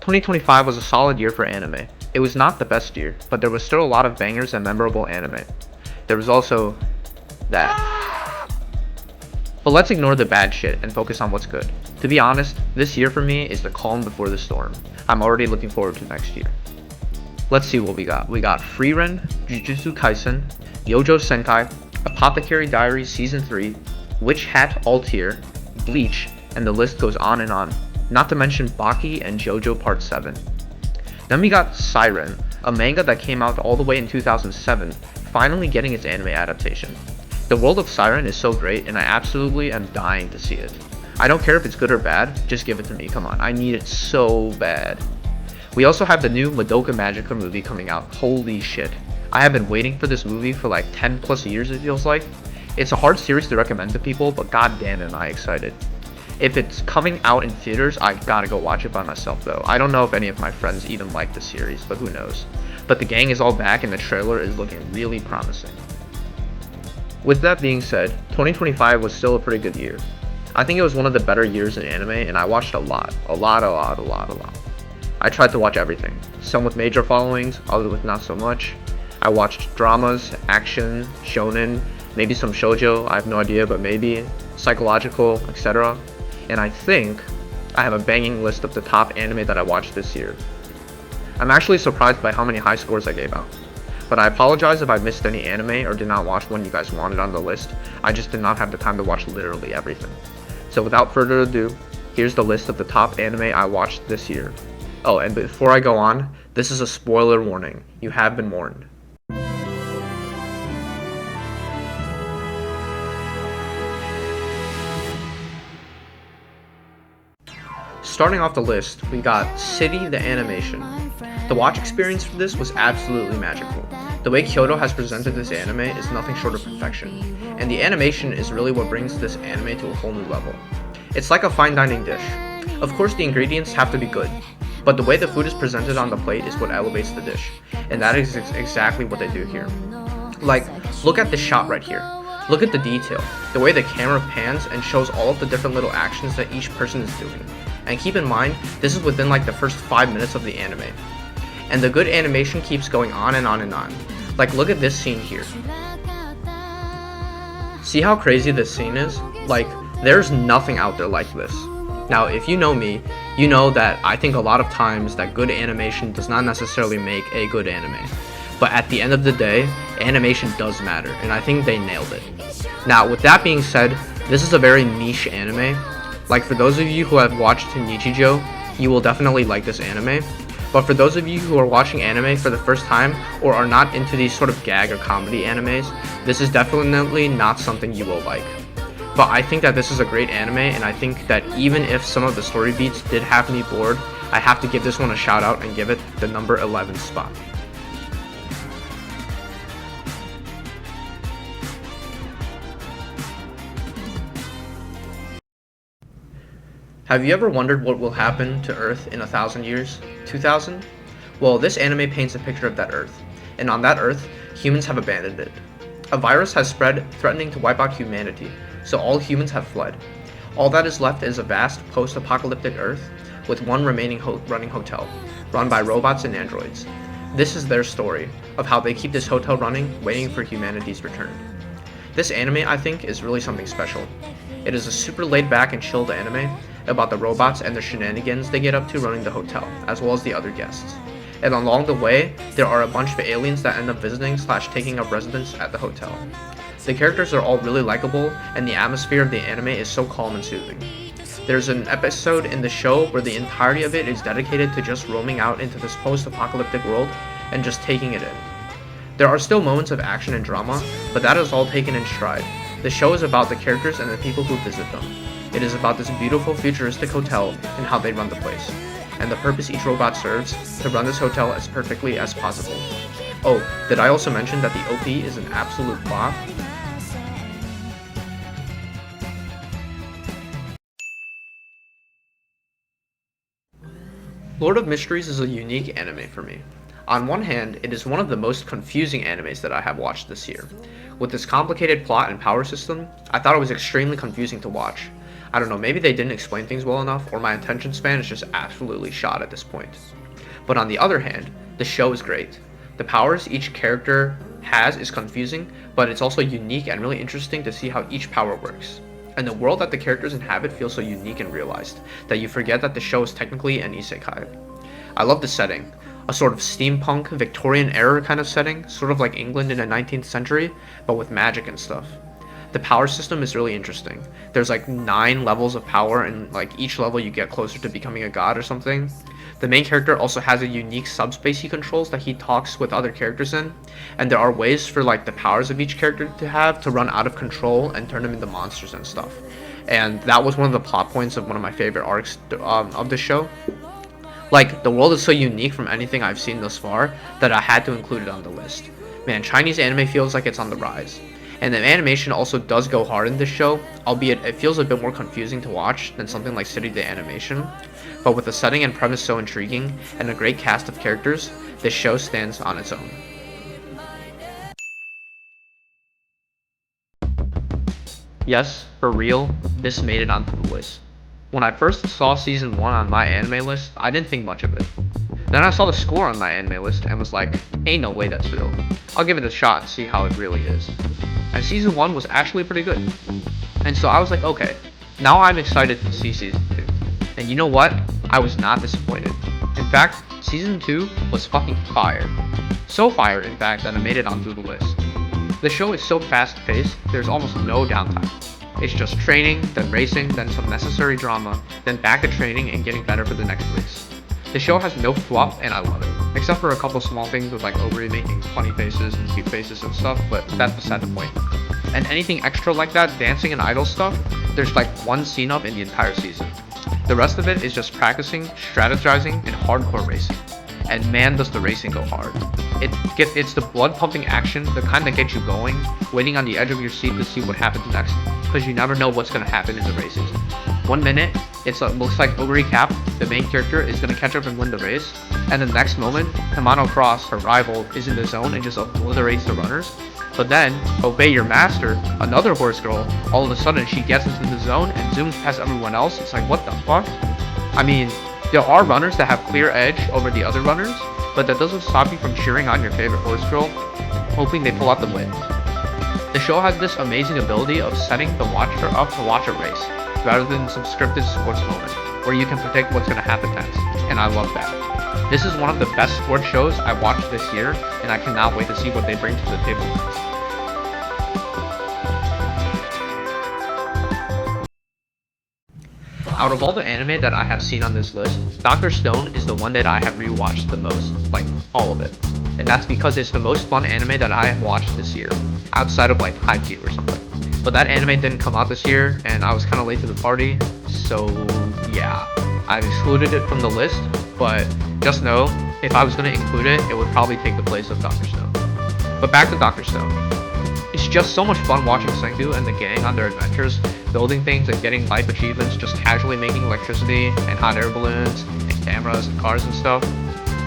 2025 was a solid year for anime. It was not the best year, but there was still a lot of bangers and memorable anime. There was also that. But let's ignore the bad shit and focus on what's good. To be honest, this year for me is the calm before the storm. I'm already looking forward to next year. Let's see what we got. We got Frieren, Jujutsu Kaisen, Yojo Senkai, Apothecary Diaries Season 3, Witch Hat Altair, Bleach, and the list goes on and on. Not to mention Baki and JoJo Part 7. Then we got Siren, a manga that came out all the way in 2007, finally getting its anime adaptation. The world of Siren is so great and I absolutely am dying to see it. I don't care if it's good or bad, just give it to me, come on, I need it so bad. We also have the new Madoka Magica movie coming out, holy shit. I have been waiting for this movie for like 10 plus years it feels like. It's a hard series to recommend to people, but god damn am I excited. If it's coming out in theaters, I gotta go watch it by myself though. I don't know if any of my friends even like the series, but who knows. But the gang is all back and the trailer is looking really promising. With that being said, 2025 was still a pretty good year. I think it was one of the better years in anime and I watched a lot. I tried to watch everything. Some with major followings, others with not so much. I watched dramas, action, shonen, maybe some shoujo, I have no idea, but maybe, psychological, etc. And I think I have a banging list of the top anime that I watched this year. I'm actually surprised by how many high scores I gave out. But I apologize if I missed any anime or did not watch one you guys wanted on the list. I just did not have the time to watch literally everything. So without further ado, here's the list of the top anime I watched this year. Oh, and before I go on, this is a spoiler warning. You have been warned. Starting off the list, we got City the Animation. The watch experience for this was absolutely magical. The way Kyoto has presented this anime is nothing short of perfection, and the animation is really what brings this anime to a whole new level. It's like a fine dining dish. Of course the ingredients have to be good, but the way the food is presented on the plate is what elevates the dish, and that is exactly what they do here. Like, look at this shot right here. Look at the detail, the way the camera pans and shows all of the different little actions that each person is doing. And keep in mind, this is within like the first 5 minutes of the anime. And the good animation keeps going on and on and on. Like, look at this scene here. See how crazy this scene is? Like, there's nothing out there like this. Now, if you know me, you know that I think a lot of times that good animation does not necessarily make a good anime. But at the end of the day, animation does matter, and I think they nailed it. Now, with that being said, this is a very niche anime. Like, for those of you who have watched Nichijou, you will definitely like this anime. But for those of you who are watching anime for the first time or are not into these sort of gag or comedy animes, this is definitely not something you will like. But I think that this is a great anime, and I think that even if some of the story beats did have me bored, I have to give this one a shout out and give it the number 11 spot. Have you ever wondered what will happen to Earth in 1,000 years? 2,000? Well, this anime paints a picture of that Earth, and on that Earth, humans have abandoned it. A virus has spread, threatening to wipe out humanity, so all humans have fled. All that is left is a vast post-apocalyptic Earth, with one remaining running hotel, run by robots and androids. This is their story, of how they keep this hotel running, waiting for humanity's return. This anime, I think, is really something special. It is a super laid-back and chilled anime about the robots and the shenanigans they get up to running the hotel, as well as the other guests. And along the way, there are a bunch of aliens that end up visiting / taking up residence at the hotel. The characters are all really likable, and the atmosphere of the anime is so calm and soothing. There's an episode in the show where the entirety of it is dedicated to just roaming out into this post-apocalyptic world and just taking it in. There are still moments of action and drama, but that is all taken in stride. The show is about the characters and the people who visit them. It is about this beautiful futuristic hotel and how they run the place, and the purpose each robot serves to run this hotel as perfectly as possible. Oh, did I also mention that the OP is an absolute bop? Lord of Mysteries is a unique anime for me. On one hand, it is one of the most confusing animes that I have watched this year. With its complicated plot and power system, I thought it was extremely confusing to watch. I don't know, maybe they didn't explain things well enough, or my attention span is just absolutely shot at this point. But on the other hand, the show is great. The powers each character has is confusing, but it's also unique and really interesting to see how each power works. And the world that the characters inhabit feels so unique and realized, that you forget that the show is technically an isekai. I love the setting, a sort of steampunk, Victorian era kind of setting, sort of like England in the 19th century, but with magic and stuff. The power system is really interesting. There's like 9 levels of power, and like each level you get closer to becoming a god or something. The main character also has a unique subspace he controls that he talks with other characters in, and there are ways for like the powers of each character to have to run out of control and turn them into monsters and stuff. And that was one of the plot points of one of my favorite arcs of the show. Like, the world is so unique from anything I've seen thus far that I had to include it on the list. Man, Chinese anime feels like it's on the rise. And the animation also does go hard in this show, albeit it feels a bit more confusing to watch than something like City the Animation. But with the setting and premise so intriguing, and a great cast of characters, this show stands on its own. Yes, for real, this made it onto the list. When I first saw season 1 on my anime list, I didn't think much of it. Then I saw the score on my anime list and was like, ain't no way that's real. I'll give it a shot and see how it really is. And season 1 was actually pretty good. And so I was like, okay, now I'm excited to see season 2. And you know what? I was not disappointed. In fact, season 2 was fucking fire. So fire, in fact, that I made it onto the list. The show is so fast paced, there's almost no downtime. It's just training, then racing, then some necessary drama, then back to training and getting better for the next race. The show has no fluff, and I love it. Except for a couple small things with like Obiri making funny faces and cute faces and stuff, but that's beside the point. And anything extra like that, dancing and idol stuff, there's like one scene of in the entire season. The rest of it is just practicing, strategizing, and hardcore racing. And man, does the racing go hard. It's the blood-pumping action, the kind that gets you going, waiting on the edge of your seat to see what happens next, because you never know what's going to happen in the races. 1 minute, it looks like Obiri Cap, the main character, is going to catch up and win the race, and the next moment, Hamano Cross, her rival, is in the zone and just obliterates the runners. But then, Obey Your Master, another horse girl, all of a sudden she gets into the zone and zooms past everyone else. It's like, what the fuck? I mean, there are runners that have clear edge over the other runners, but that doesn't stop you from cheering on your favorite horse girl, hoping they pull out the win. The show has this amazing ability of setting the watcher up to watch a race, rather than some scripted sports moment, where you can predict what's going to happen next, and I love that. This is one of the best sports shows I watched this year, and I cannot wait to see what they bring to the table next. Out of all the anime that I have seen on this list, Dr. Stone is the one that I have rewatched the most, like all of it. And that's because it's the most fun anime that I have watched this year, outside of like Haikyuu or something. But that anime didn't come out this year, and I was kind of late to the party, so yeah. I've excluded it from the list, but just know, if I was going to include it, it would probably take the place of Dr. Stone. But back to Dr. Stone. It's just so much fun watching Senku and the gang on their adventures, building things and getting life achievements, just casually making electricity and hot air balloons and cameras and cars and stuff.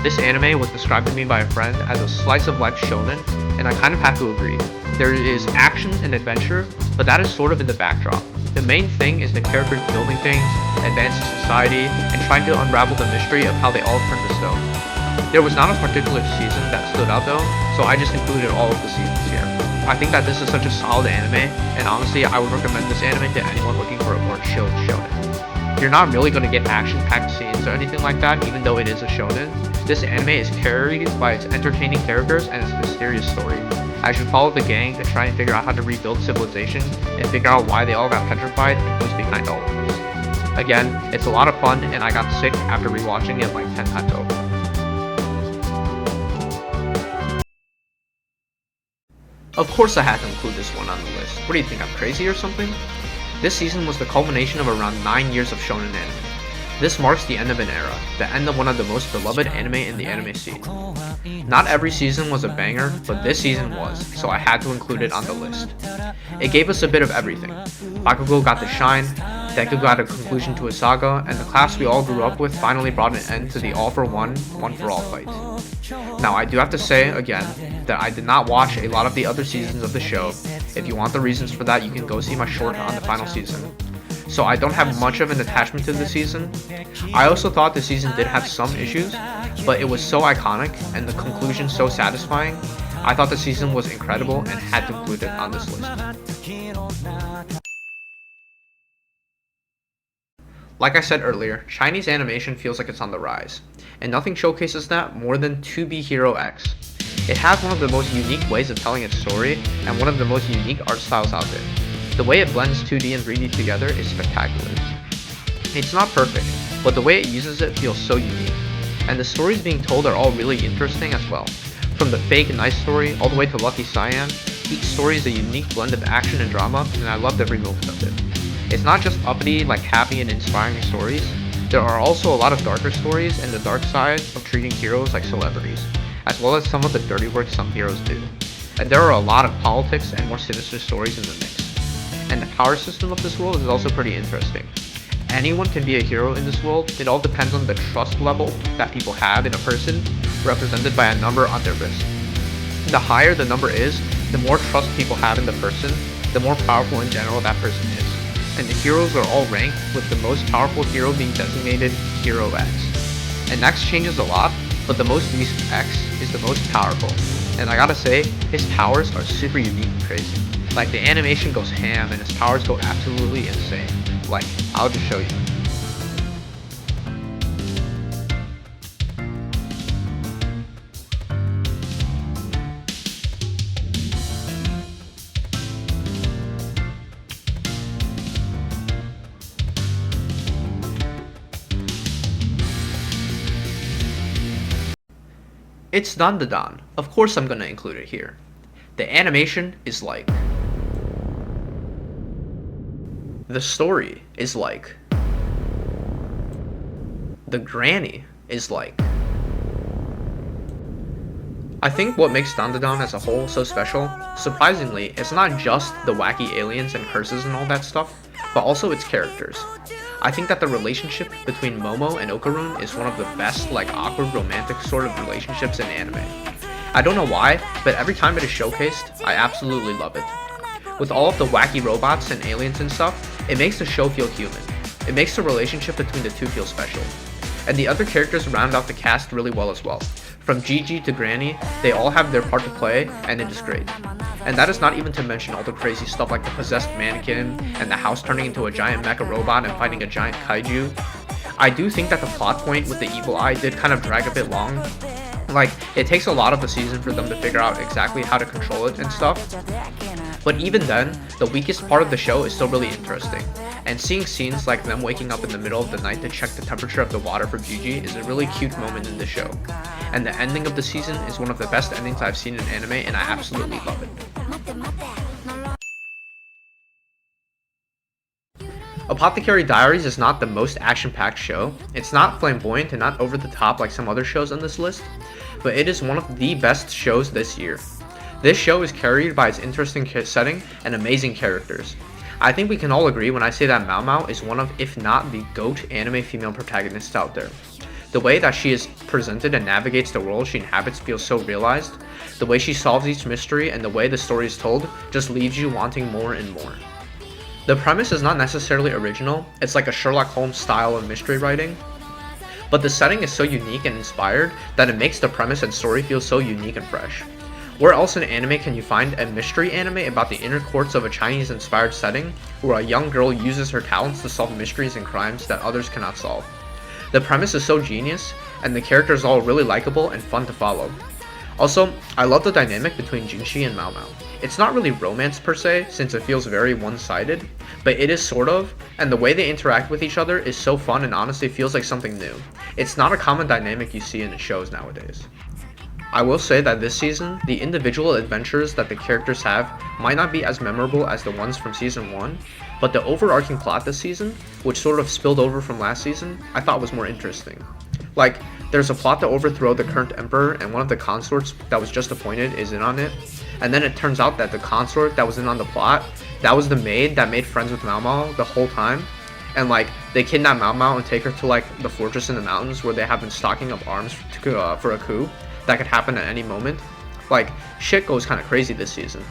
This anime was described to me by a friend as a slice of life shonen, and I kind of have to agree. There is action and adventure, but that is sort of in the backdrop. The main thing is the characters building things, advancing society, and trying to unravel the mystery of how they all turned to stone. There was not a particular season that stood out though, so I just included all of the seasons here. I think that this is such a solid anime, and honestly I would recommend this anime to anyone looking for a more chilled shonen. You're not really going to get action-packed scenes or anything like that, even though it is a shonen. This anime is carried by its entertaining characters and its mysterious story. As you follow the gang to try and figure out how to rebuild civilization, and figure out why they all got petrified and who's behind all of this. Again, it's a lot of fun, and I got sick after rewatching it like 10 times over. Of course I had to include this one on the list. What do you think, I'm crazy or something? This season was the culmination of around 9 years of shonen anime. This marks the end of an era, the end of one of the most beloved anime in the anime scene. Not every season was a banger, but this season was, so I had to include it on the list. It gave us a bit of everything. Bakugo got to shine, Deku got a conclusion to his saga, and the class we all grew up with finally brought an end to the all-for-one, one-for-all fight. Now I do have to say, again, that I did not watch a lot of the other seasons of the show. If you want the reasons for that, you can go see my short on the final season. so I don't have much of an attachment to the season. I also thought the season did have some issues, but it was so iconic and the conclusion so satisfying. I thought the season was incredible and had to include it on this list. Like I said earlier, Chinese animation feels like it's on the rise, and nothing showcases that more than To Be Hero X. It has one of the most unique ways of telling its story, and one of the most unique art styles out there. The way it blends 2D and 3D together is spectacular. It's not perfect, but the way it uses it feels so unique, and the stories being told are all really interesting as well. From the fake nice story all the way to Lucky Cyan, each story is a unique blend of action and drama, and I loved every moment of it. It's not just uppity, like happy and inspiring stories. There are also a lot of darker stories and the dark side of treating heroes like celebrities, as well as some of the dirty work some heroes do. And there are a lot of politics and more sinister stories in the mix. And the power system of this world is also pretty interesting. Anyone can be a hero in this world. It all depends on the trust level that people have in a person, represented by a number on their wrist. The higher the number is, the more trust people have in the person, the more powerful in general that person is. And the heroes are all ranked, with the most powerful hero being designated Hero X. And X changes a lot, but the most recent X is the most powerful. And I gotta say, his powers are super unique and crazy. Like, the animation goes ham and his powers go absolutely insane. Like, I'll just show you. It's Dandadan. Of course I'm gonna include it here. The animation is like. The story is like. The granny is like. I think what makes Dandadan as a whole so special, surprisingly, it's not just the wacky aliens and curses and all that stuff, but also its characters. I think that the relationship between Momo and Okarun is one of the best, like, awkward romantic sort of relationships in anime. I don't know why, but every time it is showcased, I absolutely love it. With all of the wacky robots and aliens and stuff, it makes the show feel human. It makes the relationship between the two feel special. And the other characters round out the cast really well as well. From Gigi to Granny, they all have their part to play, and it is great. And that is not even to mention all the crazy stuff like the possessed mannequin, and the house turning into a giant mecha robot and fighting a giant kaiju. I do think that the plot point with the evil eye did kind of drag a bit long. Like, it takes a lot of the season for them to figure out exactly how to control it and stuff. But even then, the weakest part of the show is still really interesting. And seeing scenes like them waking up in the middle of the night to check the temperature of the water for Gigi is a really cute moment in the show. And the ending of the season is one of the best endings I've seen in anime, and I absolutely love it. Apothecary Diaries is not the most action-packed show. It's not flamboyant and not over the top like some other shows on this list, but it is one of the best shows this year. This show is carried by its interesting setting and amazing characters. I think we can all agree when I say that Mao Mao is one of, if not the GOAT anime female protagonists out there. The way that she is presented and navigates the world she inhabits feels so realized. The way she solves each mystery and the way the story is told just leaves you wanting more and more. The premise is not necessarily original, it's like a Sherlock Holmes style of mystery writing, but the setting is so unique and inspired that it makes the premise and story feel so unique and fresh. Where else in anime can you find a mystery anime about the inner courts of a Chinese-inspired setting, where a young girl uses her talents to solve mysteries and crimes that others cannot solve? The premise is so genius, and the characters are all really likable and fun to follow. Also, I love the dynamic between Jinshi and Mao Mao. It's not really romance per se, since it feels very one-sided, but it is sort of, and the way they interact with each other is so fun and honestly feels like something new. It's not a common dynamic you see in the shows nowadays. I will say that this season, the individual adventures that the characters have might not be as memorable as the ones from season 1, but the overarching plot this season, which sort of spilled over from last season, I thought was more interesting. Like, there's a plot to overthrow the current emperor, and one of the consorts that was just appointed is in on it, and then it turns out that the consort that was in on the plot, that was the maid that made friends with Mao Mao the whole time, and like, they kidnap Mao Mao and take her to like the fortress in the mountains where they have been stocking up arms for a coup that could happen at any moment. Like, shit goes kind of crazy this season.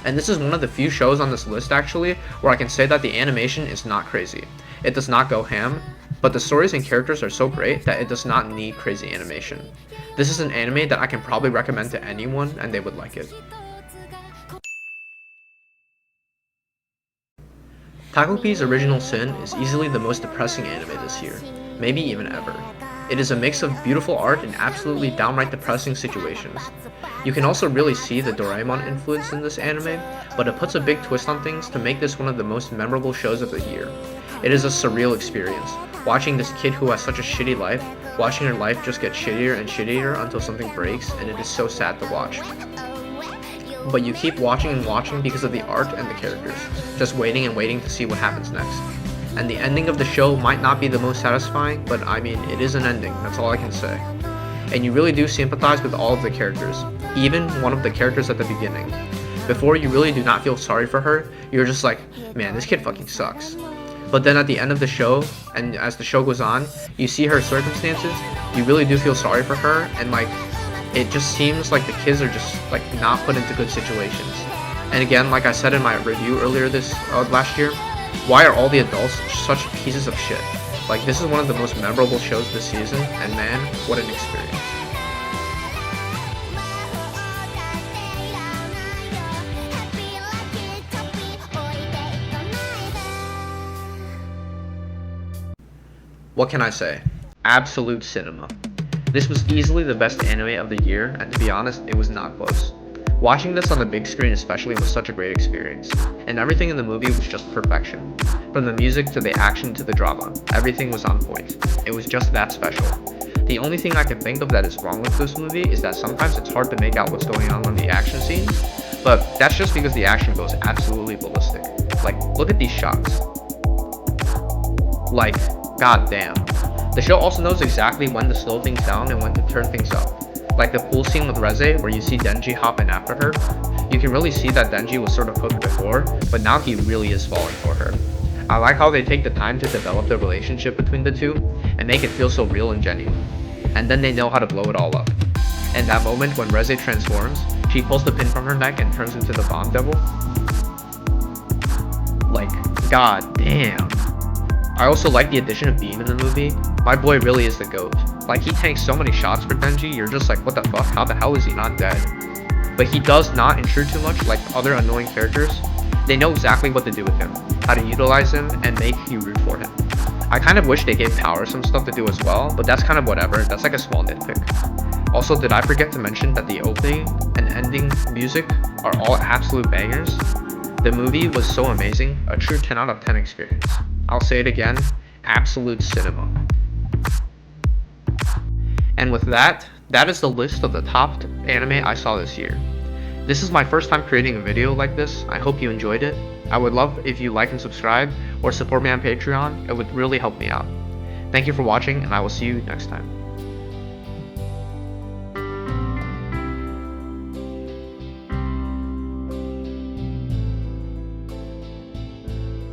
And this is one of the few shows on this list actually where I can say that the animation is not crazy. It does not go ham, but the stories and characters are so great that it does not need crazy animation. This is an anime that I can probably recommend to anyone and they would like it. Takopi's Original Sin is easily the most depressing anime this year, maybe even ever. It is a mix of beautiful art and absolutely downright depressing situations. You can also really see the Doraemon influence in this anime, but it puts a big twist on things to make this one of the most memorable shows of the year. It is a surreal experience, watching this kid who has such a shitty life, watching her life just get shittier and shittier until something breaks, and it is so sad to watch. But you keep watching and watching because of the art and the characters, just waiting and waiting to see what happens next. And the ending of the show might not be the most satisfying, but I mean, it is an ending, that's all I can say. And you really do sympathize with all of the characters, even one of the characters at the beginning. Before, you really do not feel sorry for her, you're just like, man, this kid fucking sucks. But then at the end of the show, and as the show goes on, you see her circumstances, you really do feel sorry for her, and like, it just seems like the kids are just like not put into good situations. And again, like I said in my review earlier last year, why are all the adults such pieces of shit? Like, this is one of the most memorable shows this season, and man, what an experience. What can I say? Absolute cinema. This was easily the best anime of the year, and to be honest, it was not close. Watching this on the big screen especially was such a great experience, and everything in the movie was just perfection. From the music to the action to the drama, everything was on point. It was just that special. The only thing I can think of that is wrong with this movie is that sometimes it's hard to make out what's going on in the action scenes, but that's just because the action goes absolutely ballistic. Like, look at these shots. Like, goddamn. The show also knows exactly when to slow things down and when to turn things up. Like the pool scene with Reze where you see Denji hop in after her. You can really see that Denji was sort of hooked before, but now he really is falling for her. I like how they take the time to develop the relationship between the two and make it feel so real and genuine. And then they know how to blow it all up. And that moment when Reze transforms, she pulls the pin from her neck and turns into the Bomb Devil. Like, god damn. I also like the addition of Beam in the movie. My boy really is the GOAT. Like, he tanks so many shots for Denji, you're just like, what the fuck, how the hell is he not dead? But he does not intrude too much like other annoying characters. They know exactly what to do with him, how to utilize him, and make you root for him. I kind of wish they gave Power some stuff to do as well, but that's kind of whatever, that's like a small nitpick. Also, did I forget to mention that the opening and ending music are all absolute bangers? The movie was so amazing, a true 10 out of 10 experience. I'll say it again, absolute cinema. And with that, that is the list of the top anime I saw this year. This is my first time creating a video like this. I hope you enjoyed it. I would love if you like and subscribe or support me on Patreon. It would really help me out. Thank you for watching, and I will see you next time.